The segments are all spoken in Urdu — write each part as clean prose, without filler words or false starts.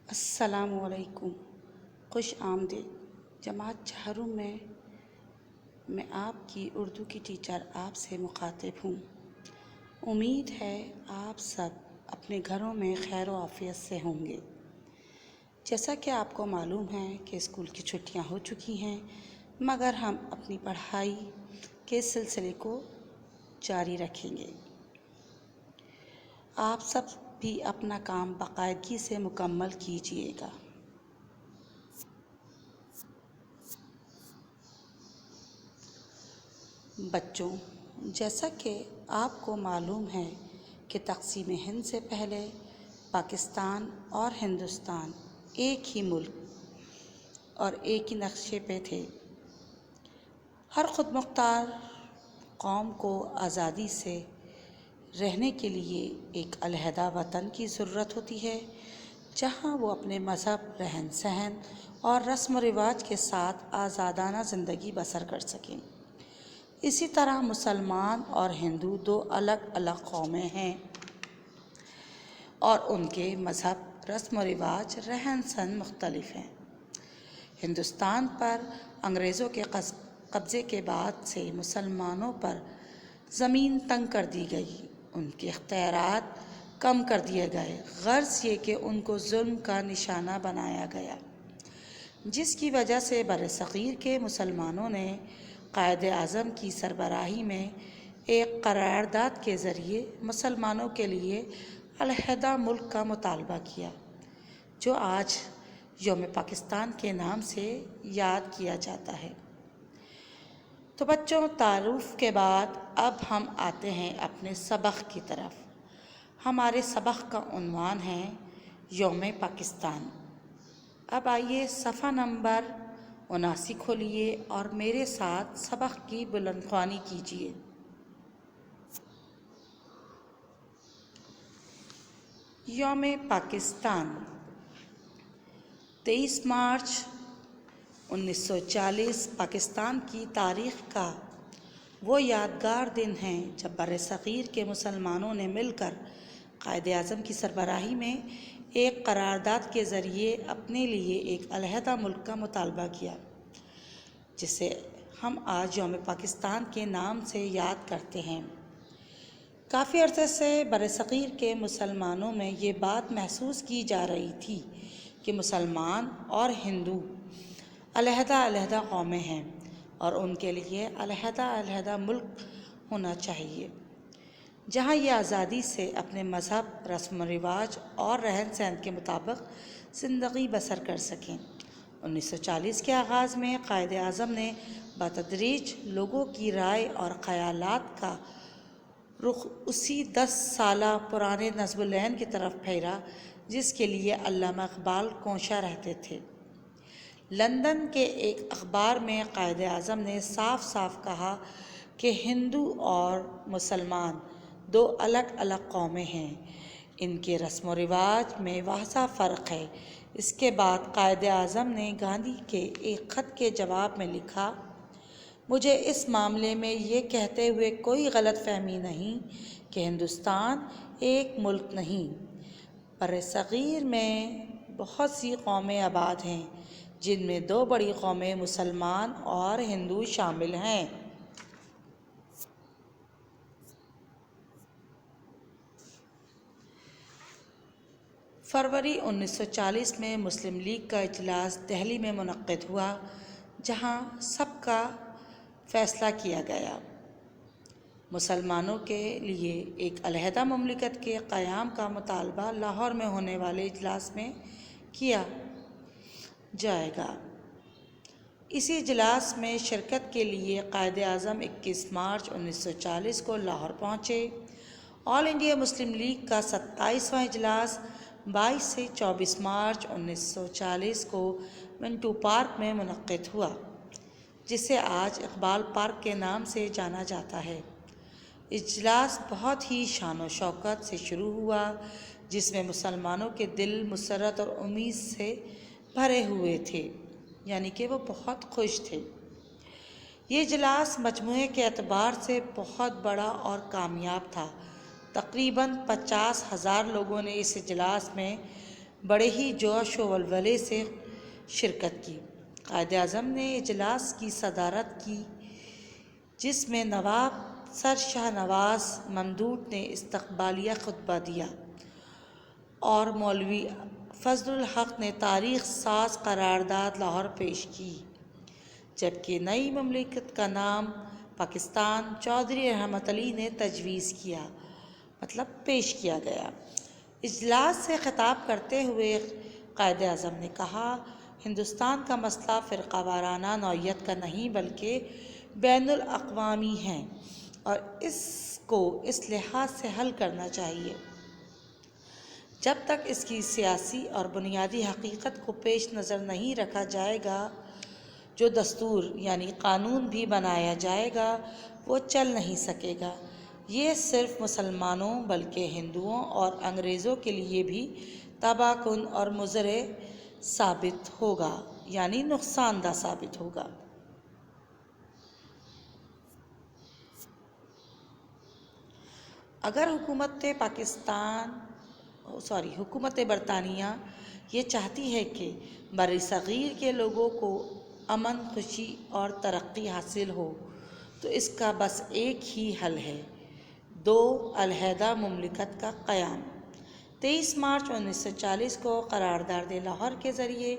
السلام علیکم، خوش آمدید جماعت چہاروں میں آپ کی اردو کی ٹیچر آپ سے مخاطب ہوں۔ امید ہے آپ سب اپنے گھروں میں خیر و عافیت سے ہوں گے۔ جیسا کہ آپ کو معلوم ہے کہ اسکول کی چھٹیاں ہو چکی ہیں، مگر ہم اپنی پڑھائی کے سلسلے کو جاری رکھیں گے۔ آپ سب بھی اپنا کام باقاعدگی سے مکمل کیجیے گا۔ بچوں، جیسا کہ آپ کو معلوم ہے کہ تقسیم ہند سے پہلے پاکستان اور ہندوستان ایک ہی ملک اور ایک ہی نقشے پہ تھے۔ ہر خود مختار قوم کو آزادی سے رہنے کے لیے ایک علیحدہ وطن کی ضرورت ہوتی ہے، جہاں وہ اپنے مذہب، رہن سہن اور رسم و رواج کے ساتھ آزادانہ زندگی بسر کر سکیں۔ اسی طرح مسلمان اور ہندو دو الگ الگ قومیں ہیں اور ان کے مذہب، رسم و رواج، رہن سہن مختلف ہیں۔ ہندوستان پر انگریزوں کے قبضے کے بعد سے مسلمانوں پر زمین تنگ کر دی گئی، ان کے اختیارات کم کر دیے گئے، غرض یہ کہ ان کو ظلم کا نشانہ بنایا گیا، جس کی وجہ سے برصغیر کے مسلمانوں نے قائد اعظم کی سربراہی میں ایک قرارداد کے ذریعے مسلمانوں کے لیے علیحدہ ملک کا مطالبہ کیا، جو آج یوم پاکستان کے نام سے یاد کیا جاتا ہے۔ تو بچوں، تعارف کے بعد اب ہم آتے ہیں اپنے سبق کی طرف۔ ہمارے سبق کا عنوان ہے یوم پاکستان۔ اب آئیے صفحہ نمبر 79 کھولیے اور میرے ساتھ سبق کی بلند خوانی کیجیے۔ یوم پاکستان 23 مارچ 1940 پاکستان کی تاریخ کا وہ یادگار دن ہے جب برصغیر کے مسلمانوں نے مل کر قائد اعظم کی سربراہی میں ایک قرارداد کے ذریعے اپنے لیے ایک علیحدہ ملک کا مطالبہ کیا، جسے ہم آج یوم پاکستان کے نام سے یاد کرتے ہیں۔ کافی عرصے سے برصغیر کے مسلمانوں میں یہ بات محسوس کی جا رہی تھی کہ مسلمان اور ہندو علیحدہ علیحدہ قومیں ہیں اور ان کے لیے علیحدہ علیحدہ ملک ہونا چاہیے، جہاں یہ آزادی سے اپنے مذہب، رسم و رواج اور رہن سہن کے مطابق زندگی بسر کر سکیں۔ 1940 کے آغاز میں قائد اعظم نے بتدریج لوگوں کی رائے اور خیالات کا رخ اسی 10 سالہ پرانے نظم العین کی طرف پھیرا جس کے لیے علامہ اقبال کوشاں رہتے تھے۔ لندن کے ایک اخبار میں قائد اعظم نے صاف صاف کہا کہ ہندو اور مسلمان دو الگ الگ قومیں ہیں، ان کے رسم و رواج میں واضح فرق ہے۔ اس کے بعد قائد اعظم نے گاندھی کے ایک خط کے جواب میں لکھا، مجھے اس معاملے میں یہ کہتے ہوئے کوئی غلط فہمی نہیں کہ ہندوستان ایک ملک نہیں، برصغیر میں بہت سی قومیں آباد ہیں، جن میں دو بڑی قومیں مسلمان اور ہندو شامل ہیں۔ فروری 1940 میں مسلم لیگ کا اجلاس دہلی میں منعقد ہوا، جہاں سب کا فیصلہ کیا گیا۔ مسلمانوں کے لیے ایک علیحدہ مملکت کے قیام کا مطالبہ لاہور میں ہونے والے اجلاس میں کیا جائے گا۔ اسی اجلاس میں شرکت کے لیے قائد اعظم 21 مارچ 1940 کو لاہور پہنچے۔ آل انڈیا مسلم لیگ کا 27واں اجلاس 22 سے 24 مارچ 1940 کو منٹو پارک میں منعقد ہوا، جسے آج اقبال پارک کے نام سے جانا جاتا ہے۔ اجلاس بہت ہی شان و شوکت سے شروع ہوا، جس میں مسلمانوں کے دل مسرت اور امید سے بھرے ہوئے تھے، یعنی کہ وہ بہت خوش تھے۔ یہ اجلاس مجموعے کے اعتبار سے بہت بڑا اور کامیاب تھا۔ تقریباً 50,000 لوگوں نے اس اجلاس میں بڑے ہی جوش و ولولے سے شرکت کی۔ قائد اعظم نے اجلاس کی صدارت کی، جس میں نواب سر شاہ نواز ممدوح نے استقبالیہ خطبہ دیا اور مولوی فضل الحق نے تاریخ ساز قرارداد لاہور پیش کی، جبکہ نئی مملکت کا نام پاکستان چودھری رحمت علی نے تجویز کیا، پیش کیا گیا۔ اجلاس سے خطاب کرتے ہوئے قائد اعظم نے کہا، ہندوستان کا مسئلہ فرقہ وارانہ نوعیت کا نہیں بلکہ بین الاقوامی ہے اور اس کو اس لحاظ سے حل کرنا چاہیے۔ جب تک اس کی سیاسی اور بنیادی حقیقت کو پیش نظر نہیں رکھا جائے گا، جو دستور یعنی قانون بھی بنایا جائے گا وہ چل نہیں سکے گا۔ یہ صرف مسلمانوں بلکہ ہندوؤں اور انگریزوں کے لیے بھی تباہ کن اور مضر ثابت ہوگا، یعنی نقصان دہ ثابت ہوگا۔ اگر حکومت برطانیہ یہ چاہتی ہے کہ بر صغیر کے لوگوں کو امن، خوشی اور ترقی حاصل ہو تو اس کا بس ایک ہی حل ہے، دو علیحدہ مملکت کا قیام۔ 23 مارچ 1940 کو قرارداد لاہور کے ذریعے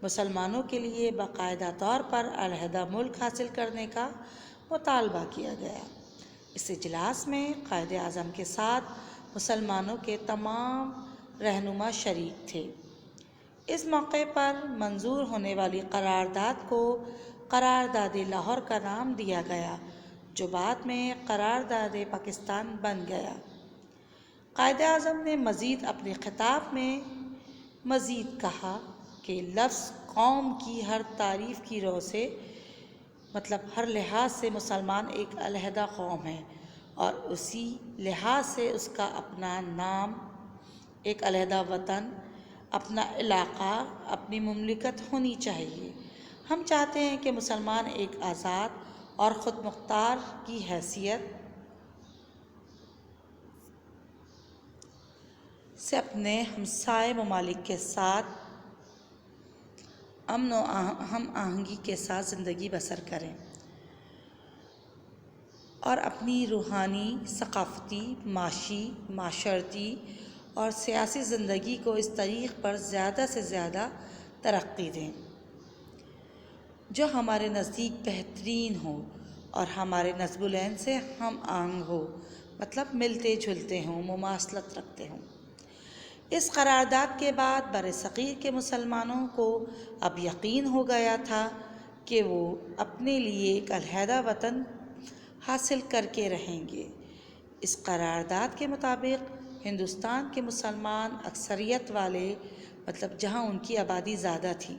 مسلمانوں کے لیے باقاعدہ طور پر علیحدہ ملک حاصل کرنے کا مطالبہ کیا گیا۔ اس اجلاس میں قائد اعظم کے ساتھ مسلمانوں کے تمام رہنما شریک تھے۔ اس موقع پر منظور ہونے والی قرارداد کو قرارداد لاہور کا نام دیا گیا، جو بعد میں قرارداد پاکستان بن گیا۔ قائد اعظم نے مزید اپنے خطاب میں کہا کہ لفظ قوم کی ہر تعریف کی رو سے ہر لحاظ سے مسلمان ایک علیحدہ قوم ہے اور اسی لحاظ سے اس کا اپنا نام، ایک علیحدہ وطن، اپنا علاقہ، اپنی مملکت ہونی چاہیے۔ ہم چاہتے ہیں کہ مسلمان ایک آزاد اور خود مختار کی حیثیت سے اپنے ہمسائے ممالک کے ساتھ امن و ہم آہنگی کے ساتھ زندگی بسر کریں اور اپنی روحانی، ثقافتی، معاشی، معاشرتی اور سیاسی زندگی کو اس طریق پر زیادہ سے زیادہ ترقی دیں جو ہمارے نزدیک بہترین ہو اور ہمارے نسب العین سے ہم آہنگ ہو، ملتے جلتے ہوں، مماثلت رکھتے ہوں۔ اس قرارداد کے بعد برصغیر کے مسلمانوں کو اب یقین ہو گیا تھا کہ وہ اپنے لیے ایک علیحدہ وطن حاصل کر کے رہیں گے۔ اس قرارداد کے مطابق ہندوستان کے مسلمان اکثریت والے جہاں ان کی آبادی زیادہ تھی،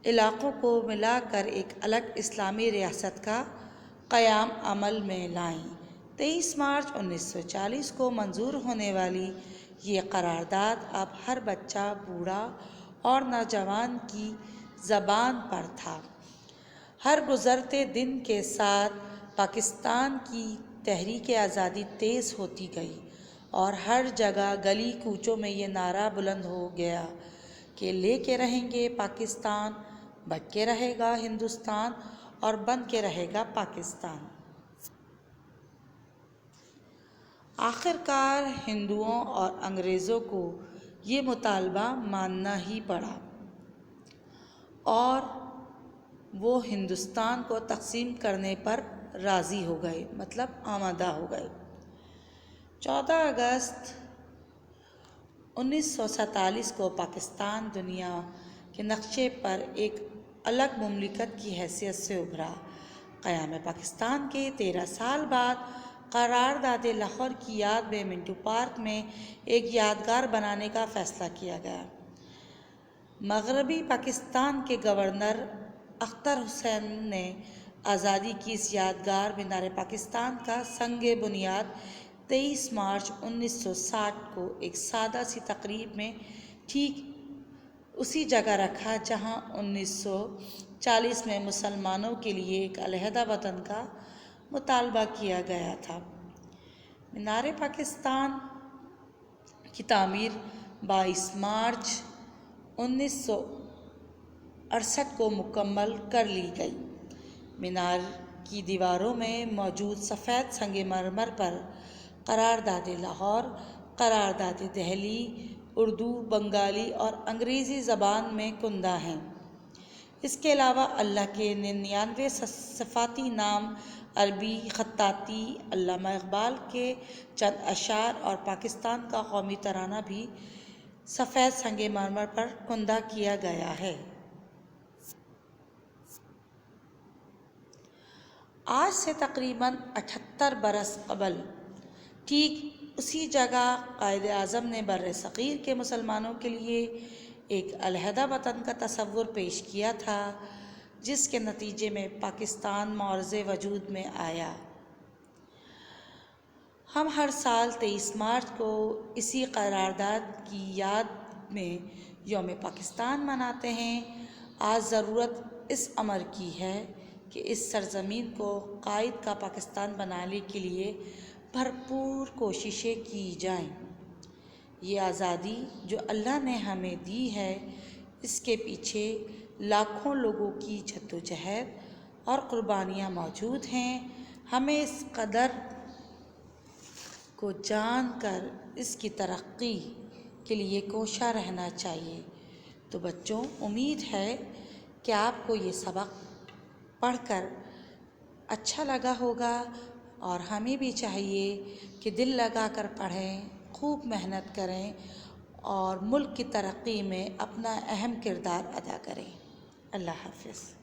علاقوں کو ملا کر ایک الگ اسلامی ریاست کا قیام عمل میں لائیں۔ 23 مارچ 1940 کو منظور ہونے والی یہ قرارداد اب ہر بچہ، بوڑھا اور نوجوان کی زبان پر تھا۔ ہر گزرتے دن کے ساتھ پاکستان کی تحریک آزادی تیز ہوتی گئی اور ہر جگہ گلی کوچوں میں یہ نعرہ بلند ہو گیا کہ لے کے رہیں گے پاکستان، بٹ کے رہے گا ہندوستان اور بن کے رہے گا پاکستان۔ آخر کار ہندوؤں اور انگریزوں کو یہ مطالبہ ماننا ہی پڑا اور وہ ہندوستان کو تقسیم کرنے پر راضی ہو گئے، آمادہ ہو گئے۔ 14 اگست 1947 کو پاکستان دنیا کے نقشے پر ایک الگ مملکت کی حیثیت سے ابھرا۔ قیام پاکستان کے 13 سال بعد قرارداد لاہور کی یاد میں منٹو پارک میں ایک یادگار بنانے کا فیصلہ کیا گیا۔ مغربی پاکستان کے گورنر اختر حسین نے آزادی کی اس یادگار مینار پاکستان کا سنگ بنیاد 23 مارچ 1960 کو ایک سادہ سی تقریب میں ٹھیک اسی جگہ رکھا جہاں 1940 میں مسلمانوں کے لیے ایک علیحدہ وطن کا مطالبہ کیا گیا تھا۔ مینار پاکستان کی تعمیر 22 مارچ 1968 کو مکمل کر لی گئی۔ مینار کی دیواروں میں موجود سفید سنگ مرمر پر قرارداد لاہور، قرارداد دہلی اردو، بنگالی اور انگریزی زبان میں کندہ ہیں۔ اس کے علاوہ اللہ کے 99 صفاتی نام، عربی خطاطی، علامہ اقبال کے چند اشعار اور پاکستان کا قومی ترانہ بھی سفید سنگ مرمر پر کندہ کیا گیا ہے۔ آج سے تقریباً 78 برس قبل ٹھیک اسی جگہ قائد اعظم نے بر صغیر کے مسلمانوں کے لیے ایک علیحدہ وطن کا تصور پیش کیا تھا، جس کے نتیجے میں پاکستان معرض وجود میں آیا۔ ہم ہر سال 23 مارچ کو اسی قرارداد کی یاد میں یوم پاکستان مناتے ہیں۔ آج ضرورت اس امر کی ہے کہ اس سرزمین کو قائد کا پاکستان بنانے کے لیے بھرپور کوششیں کی جائیں۔ یہ آزادی جو اللہ نے ہمیں دی ہے، اس کے پیچھے لاکھوں لوگوں کی جدوجہد اور قربانیاں موجود ہیں۔ ہمیں اس قدر کو جان کر اس کی ترقی کے لیے کوشاں رہنا چاہیے۔ تو بچوں، امید ہے کہ آپ کو یہ سبق پڑھ کر اچھا لگا ہوگا، اور ہمیں بھی چاہیے کہ دل لگا کر پڑھیں، خوب محنت کریں اور ملک کی ترقی میں اپنا اہم کردار ادا کریں۔ اللہ حافظ۔